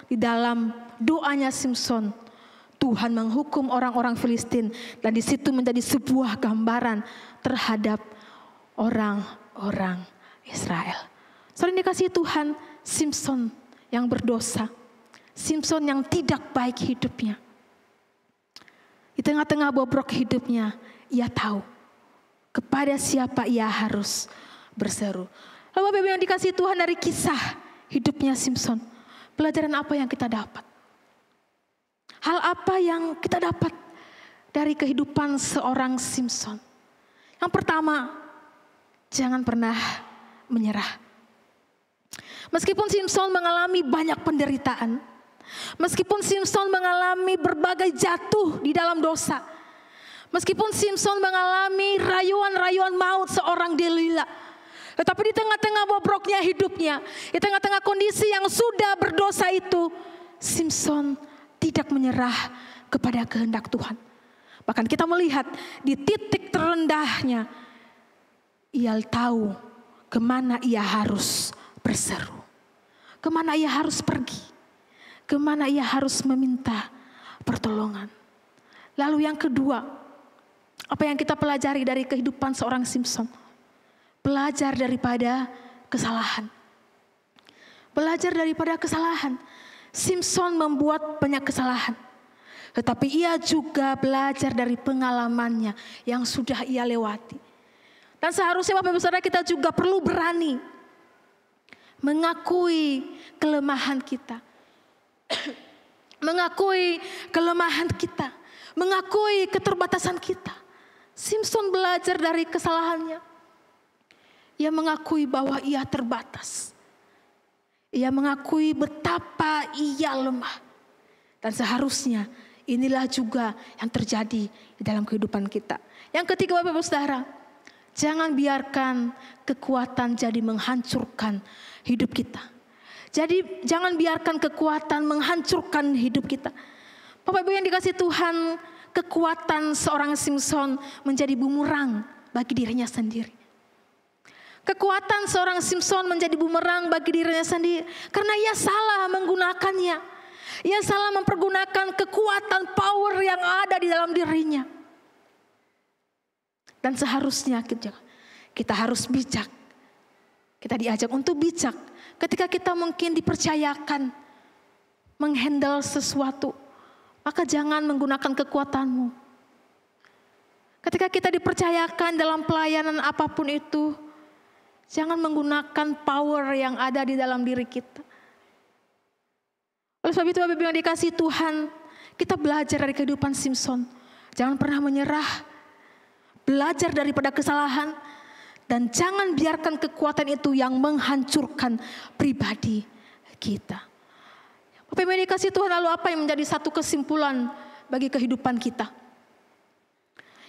di dalam doanya Simson, Tuhan menghukum orang-orang Filistin, dan di situ menjadi sebuah gambaran terhadap orang-orang Israel. Saudara dikasihi Tuhan, Simson yang berdosa, Simson yang tidak baik hidupnya. Di tengah-tengah bobrok hidupnya, ia tahu kepada siapa ia harus berseru. Lalu Bapak Ibu yang dikasihi Tuhan, dari kisah hidupnya Simson, pelajaran apa yang kita dapat? Hal apa yang kita dapat dari kehidupan seorang Simson? Yang pertama, jangan pernah menyerah. Meskipun Simson mengalami banyak penderitaan, meskipun Simson mengalami berbagai jatuh di dalam dosa, meskipun Simson mengalami rayuan-rayuan maut seorang Delila, tetapi di tengah-tengah bobroknya hidupnya, di tengah-tengah kondisi yang sudah berdosa itu, Simson tidak menyerah kepada kehendak Tuhan. Bahkan kita melihat di titik terendahnya, ia tahu kemana ia harus berseru, kemana ia harus pergi, kemana ia harus meminta pertolongan. Lalu yang kedua, apa yang kita pelajari dari kehidupan seorang Simson? Belajar daripada kesalahan. Belajar daripada kesalahan. Simson membuat banyak kesalahan, tetapi ia juga belajar dari pengalamannya yang sudah ia lewati. Dan seharusnya Bapak Ibu Saudara, kita juga perlu berani mengakui kelemahan kita. Mengakui kelemahan kita, mengakui keterbatasan kita. Simson belajar dari kesalahannya. Ia mengakui bahwa ia terbatas. Ia mengakui betapa ia lemah. Dan seharusnya inilah juga yang terjadi di dalam kehidupan kita. Yang ketiga Bapak Ibu Saudara, jangan biarkan kekuatan jadi menghancurkan hidup kita. Jadi jangan biarkan kekuatan menghancurkan hidup kita. Bapak Ibu yang dikasihi Tuhan, kekuatan seorang Simson menjadi bumerang bagi dirinya sendiri. Kekuatan seorang Simson menjadi bumerang bagi dirinya sendiri karena ia salah menggunakannya. Ia salah mempergunakan kekuatan power yang ada di dalam dirinya. Dan Dan seharusnya kita harus bijak. Kita diajak untuk bijak. Ketika kita mungkin dipercayakan menghandle sesuatu, maka jangan menggunakan kekuatanmu. Ketika kita dipercayakan dalam pelayanan apapun itu, jangan menggunakan power yang ada di dalam diri kita. Oleh sebab itu Bapak Ibu yang dikasihi Tuhan, kita belajar dari kehidupan Simson. Jangan pernah menyerah, belajar daripada kesalahan, dan jangan biarkan kekuatan itu yang menghancurkan pribadi kita. Bapak Ibu yang dikasihi Tuhan, lalu apa yang menjadi satu kesimpulan bagi kehidupan kita?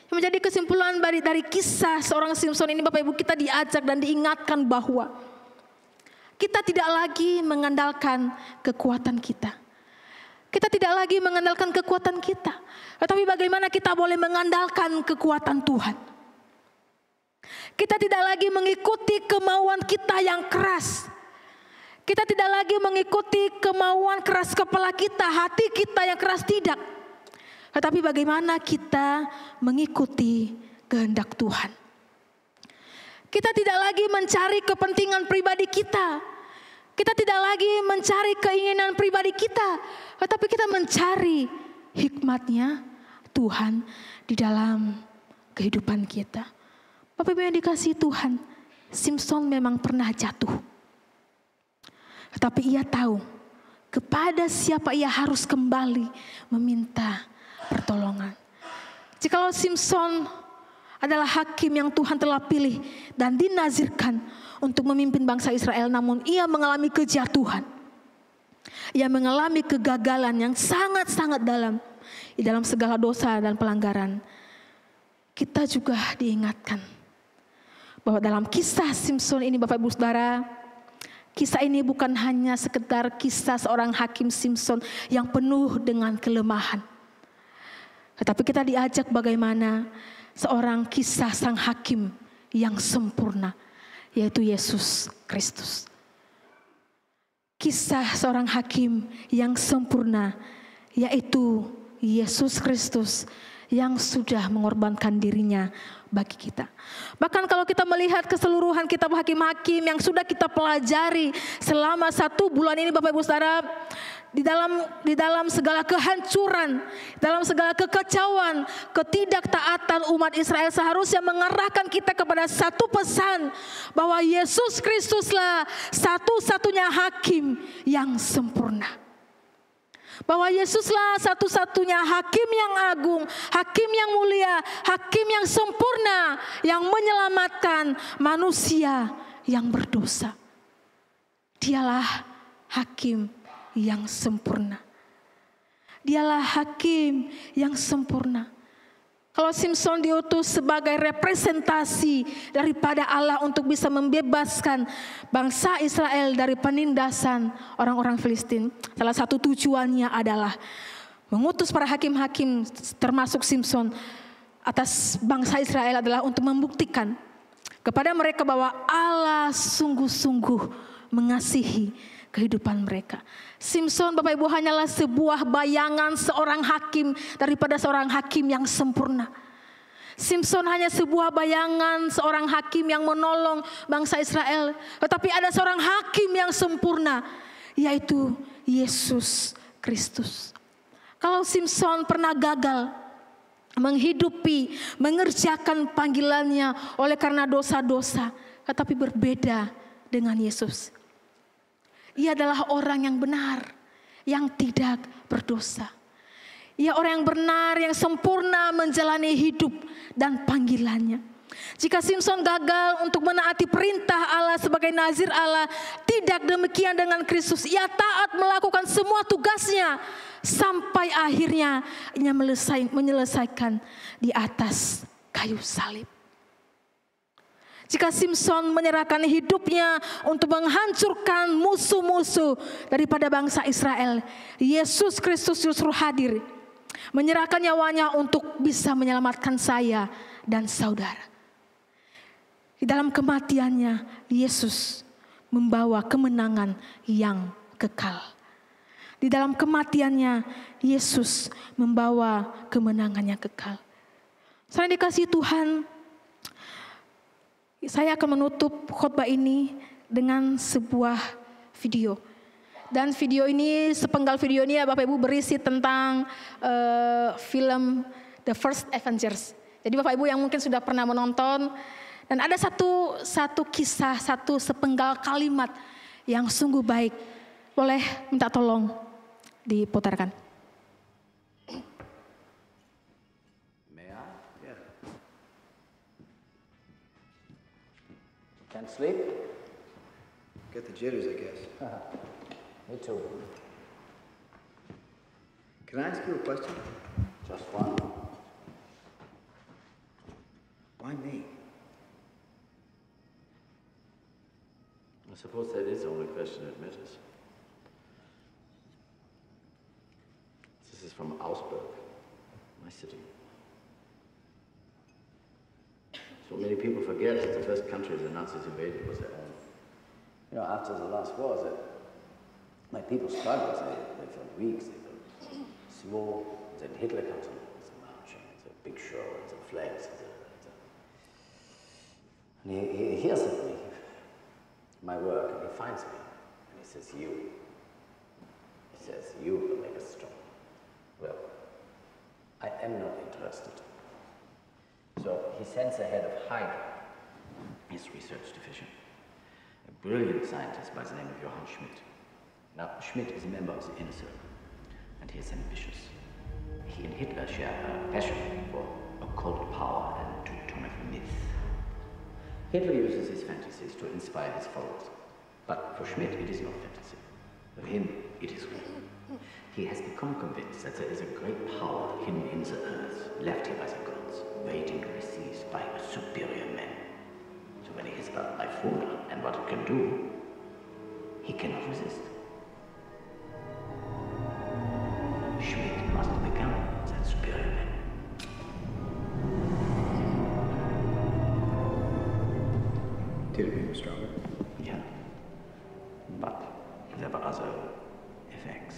Yang menjadi kesimpulan dari kisah seorang Simson ini, Bapak Ibu, kita diajak dan diingatkan bahwa kita tidak lagi mengandalkan kekuatan kita. Kita tidak lagi mengandalkan kekuatan kita. Tetapi bagaimana kita boleh mengandalkan kekuatan Tuhan. Kita tidak lagi mengikuti kemauan kita yang keras. Kita tidak lagi mengikuti kemauan keras kepala kita, hati kita yang keras, tidak. Tetapi bagaimana kita mengikuti kehendak Tuhan. Kita tidak lagi mencari kepentingan pribadi kita. Kita tidak lagi mencari keinginan pribadi kita. Tetapi kita mencari hikmatnya Tuhan di dalam kehidupan kita. Bapak Ibu yang dikasihi Tuhan, Simson memang pernah jatuh. Tetapi ia tahu kepada siapa ia harus kembali meminta pertolongan. Jikalau Simson adalah hakim yang Tuhan telah pilih dan dinazirkan untuk memimpin bangsa Israel, namun ia mengalami kejatuhan. Ia mengalami kegagalan yang sangat-sangat dalam di dalam segala dosa dan pelanggaran. Kita juga diingatkan bahwa dalam kisah Simson ini, Bapak Ibu Saudara, kisah ini bukan hanya sekedar kisah seorang hakim Simson yang penuh dengan kelemahan. Tetapi kita diajak bagaimana seorang kisah sang hakim yang sempurna, yaitu Yesus Kristus. Kisah seorang hakim yang sempurna, yaitu Yesus Kristus yang sudah mengorbankan dirinya bagi kita. Bahkan kalau kita melihat keseluruhan kitab hakim-hakim yang sudah kita pelajari selama 1 bulan ini, Bapak Ibu Saudara, di dalam segala kehancuran, dalam segala kekacauan, ketidaktaatan umat Israel, seharusnya mengarahkan kita kepada satu pesan, bahwa Yesus Kristuslah satu-satunya hakim yang sempurna. Bahwa Yesuslah satu-satunya hakim yang agung, hakim yang mulia, hakim yang sempurna, yang menyelamatkan manusia yang berdosa. Dialah hakim yang sempurna. Dialah hakim yang sempurna. Kalau Simson diutus sebagai representasi daripada Allah untuk bisa membebaskan bangsa Israel dari penindasan orang-orang Filistin, salah satu tujuannya adalah mengutus para hakim-hakim termasuk Simson atas bangsa Israel adalah untuk membuktikan kepada mereka bahwa Allah sungguh-sungguh mengasihi kehidupan mereka. Simson, Bapak Ibu, hanyalah sebuah bayangan seorang hakim daripada seorang hakim yang sempurna. Simson hanya sebuah bayangan seorang hakim yang menolong bangsa Israel. Tetapi ada seorang hakim yang sempurna, yaitu Yesus Kristus. Kalau Simson pernah gagal menghidupi, mengerjakan panggilannya oleh karena dosa-dosa, tetapi berbeda dengan Yesus. Ia adalah orang yang benar, yang tidak berdosa. Ia orang yang benar, yang sempurna menjalani hidup dan panggilannya. Jika Simson gagal untuk menaati perintah Allah sebagai nazir Allah, tidak demikian dengan Kristus. Ia taat melakukan semua tugasnya sampai akhirnya ia menyelesaikan di atas kayu salib. Jika Simson menyerahkan hidupnya untuk menghancurkan musuh-musuh daripada bangsa Israel, Yesus Kristus justru hadir, menyerahkan nyawanya untuk bisa menyelamatkan saya dan saudara. Di dalam kematiannya, Yesus membawa kemenangan yang kekal. Di dalam kematiannya, Yesus membawa kemenangan yang kekal. Saudara dikasihi Tuhan, Saya akan menutup khotbah ini dengan sebuah video. Dan video ini, sepenggal video ini ya Bapak Ibu berisi tentang film The First Avengers. Jadi Bapak Ibu yang mungkin sudah pernah menonton, dan ada satu kisah, satu sepenggal kalimat yang sungguh baik. Boleh minta tolong diputarkan. May I? Yeah. Can't sleep? Get the jitters, I guess. Me too. Can I ask you a question? Just one. Why me? I suppose that is the only question that matters. This is from Augsburg, my city. So many people forget that the first country the Nazis invaded was their own. You know, after the last war, my people struggled. They felt weak, they felt small. Then Hitler comes along with the marching, the big show, and the flags. And he hears of me, my work, and he finds me. And he says, you. He says, you will make us strong. Well, I am not interested. So he sends ahead of Hydra, his research division, a brilliant scientist by the name of Johann Schmidt. Now, Schmidt is a member of the Inner Circle, and he is ambitious. He and Hitler share a passion for occult power and Teutonic myth. Hitler uses his fantasies to inspire his followers, but for Schmidt it is not fantasy. For him, it is real. He has become convinced that there is a great power hidden in the earth, left here by the gods, waiting to be seized by a superior man. So when he hears about my formula and what it can do, he cannot resist. Schmidt must become that superior man. Did it make him stronger? Yeah. But there were other effects.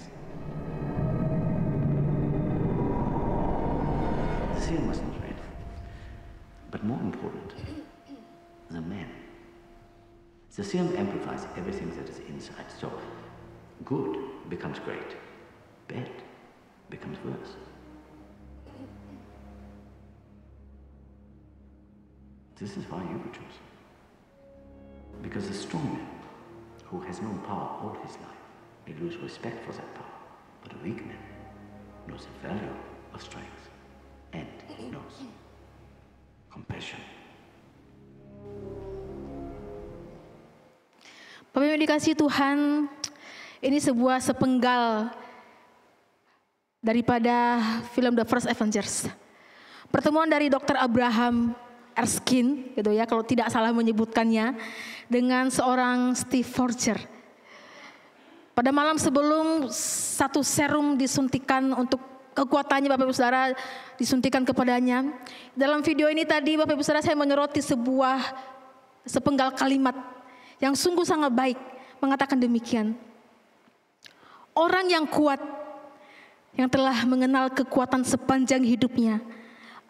The serum was not red. But more important, the man. The serum amplifies everything that is inside. So good becomes great. Bad becomes worse. This is why you were chosen. Because a strong man who has known power all his life may lose respect for that power. But a weak man knows the value of strength and knows compassion. Bapak Ibu dikasihi Tuhan, ini sebuah sepenggal daripada film The First Avengers. Pertemuan dari Dr. Abraham Erskine, gitu ya, kalau tidak salah menyebutkannya, dengan seorang Steve Forger. Pada malam sebelum satu serum disuntikan untuk kekuatannya, Bapak Ibu Saudara, disuntikan kepadanya. Dalam video ini tadi Bapak Ibu Saudara, saya menyoroti sepenggal kalimat yang sungguh sangat baik, mengatakan demikian. Orang yang kuat, yang telah mengenal kekuatan sepanjang hidupnya,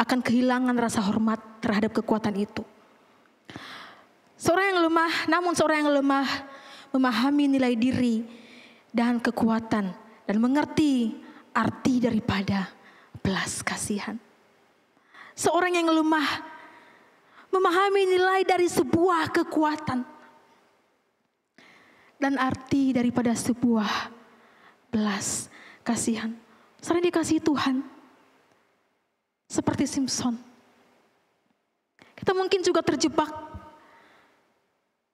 akan kehilangan rasa hormat terhadap kekuatan itu. Seorang yang lemah, namun seorang yang lemah memahami nilai diri dan kekuatan dan mengerti arti daripada belas kasihan. Seorang yang lemah memahami nilai dari sebuah kekuatan dan arti daripada sebuah belas kasihan. Sering dikasihi Tuhan, seperti Simpson, kita mungkin juga terjebak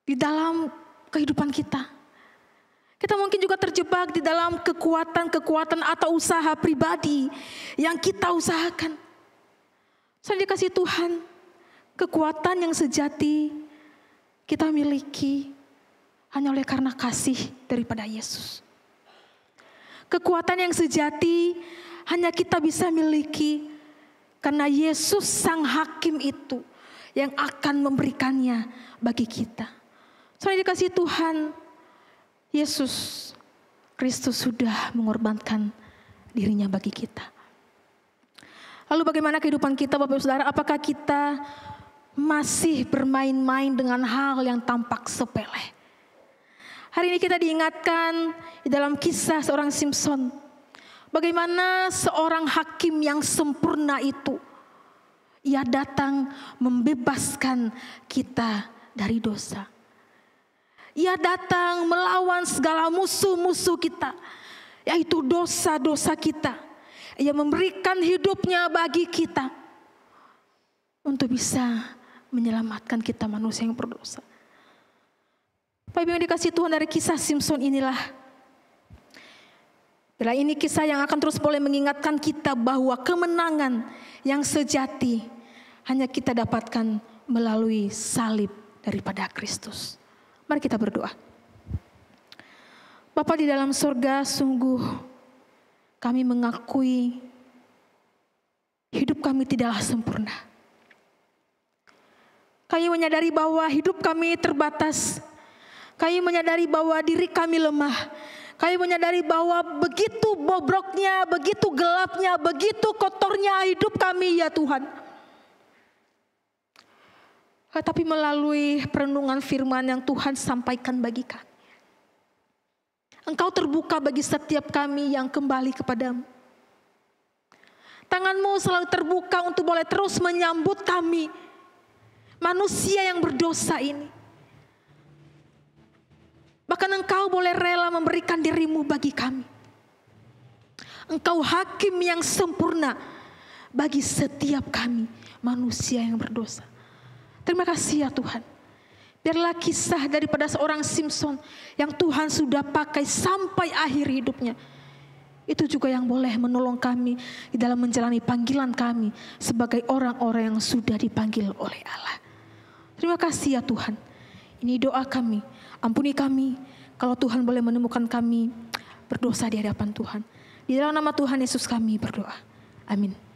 di dalam kehidupan kita. Kita mungkin juga terjebak di dalam kekuatan-kekuatan atau usaha pribadi yang kita usahakan. Sering dikasihi Tuhan, kekuatan yang sejati kita miliki hanya oleh karena kasih daripada Yesus. Kekuatan yang sejati hanya kita bisa miliki karena Yesus sang hakim itu yang akan memberikannya bagi kita. Soalnya dikasihi Tuhan, Yesus Kristus sudah mengorbankan dirinya bagi kita. Lalu bagaimana kehidupan kita Bapak Ibu Saudara? Apakah kita masih bermain-main dengan hal yang tampak sepele. Hari ini kita diingatkan di dalam kisah seorang Simson, bagaimana seorang hakim yang sempurna itu, ia datang membebaskan kita dari dosa. Ia datang melawan segala musuh-musuh kita, yaitu dosa-dosa kita. Ia memberikan hidupnya bagi kita untuk bisa menyelamatkan kita manusia yang berdosa. Bapak Ibu yang dikasihi Tuhan, dari kisah Simson inilah, bila ini kisah yang akan terus boleh mengingatkan kita bahwa kemenangan yang sejati hanya kita dapatkan melalui salib daripada Kristus. Mari kita berdoa. Bapa di dalam surga, sungguh kami mengakui hidup kami tidaklah sempurna. Kami menyadari bahwa hidup kami terbatas. Kami menyadari bahwa diri kami lemah. Kami menyadari bahwa begitu bobroknya, begitu gelapnya, begitu kotornya hidup kami ya Tuhan. Tapi melalui perenungan firman yang Tuhan sampaikan bagi kami, Engkau terbuka bagi setiap kami yang kembali kepadamu. Tangan-Mu selalu terbuka untuk boleh terus menyambut kami, manusia yang berdosa ini. Bahkan Engkau boleh rela memberikan diri-Mu bagi kami. Engkau hakim yang sempurna bagi setiap kami, manusia yang berdosa. Terima kasih ya Tuhan. Biarlah kisah daripada seorang Simson yang Tuhan sudah pakai sampai akhir hidupnya, itu juga yang boleh menolong kami di dalam menjalani panggilan kami sebagai orang-orang yang sudah dipanggil oleh Allah. Terima kasih ya Tuhan. Ini doa kami. Ampuni kami kalau Tuhan boleh menemukan kami berdosa di hadapan Tuhan. Di dalam nama Tuhan Yesus kami berdoa. Amin.